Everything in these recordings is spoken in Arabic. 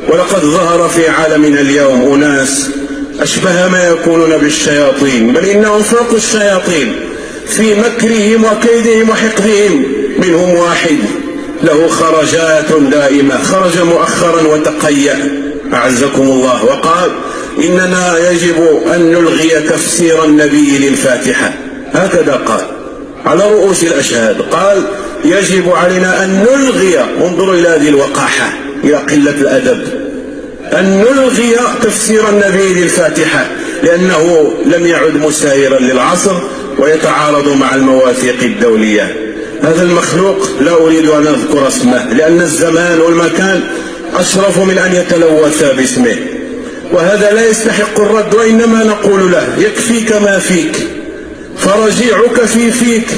ولقد ظهر في عالمنا اليوم أناس أشبه ما يكونون بالشياطين، بل إنهم فوق الشياطين في مكرهم وكيدهم وحقدهم. منهم واحد له خرجات دائمة، خرج مؤخرا وتقيأ أعزكم الله وقال إننا يجب أن نلغي تفسير النبي للفاتحة. هكذا قال على رؤوس الأشهاد، قال يجب علينا أن نلغي، انظروا إلى هذه الوقاحة، إلى قلة الأدب، أن نلغي تفسير النبي للفاتحة لأنه لم يعد مسايرا للعصر ويتعارض مع المواثيق الدولية. هذا المخلوق لا أريد أن أذكر اسمه لأن الزمان والمكان أشرف من أن يتلوث باسمه، وهذا لا يستحق الرد، وإنما نقول له يكفيك ما فيك، فرجيعك في فيك،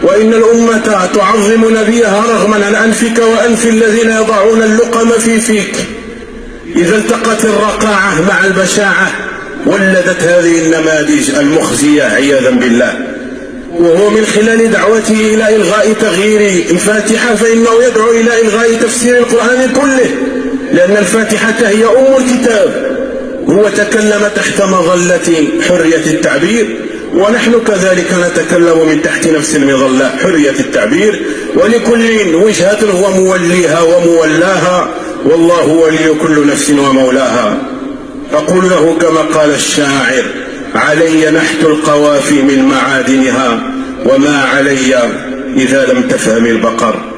وإن الأمة تعظم نبيها رغما عن أنفك وأنف الذين يضعون اللقم في فيك. إذا التقت الرقاعة مع البشاعة ولدت هذه النماذج المخزية عياذا بالله. وهو من خلال دعوته إلى إلغاء تغيير الفاتحة فإنه يدعو إلى إلغاء تفسير القرآن كله، لأن الفاتحة هي أم الكتاب. هو تكلم تحت مظلة حرية التعبير، ونحن كذلك نتكلم من تحت نفس المظلة حرية التعبير، ولكل وجهة هو موليها ومولاها، والله ولي كل نفس ومولاها. أقول له كما قال الشاعر: علي نحت القوافي من معادنها، وما علي إذا لم تفهم البقر.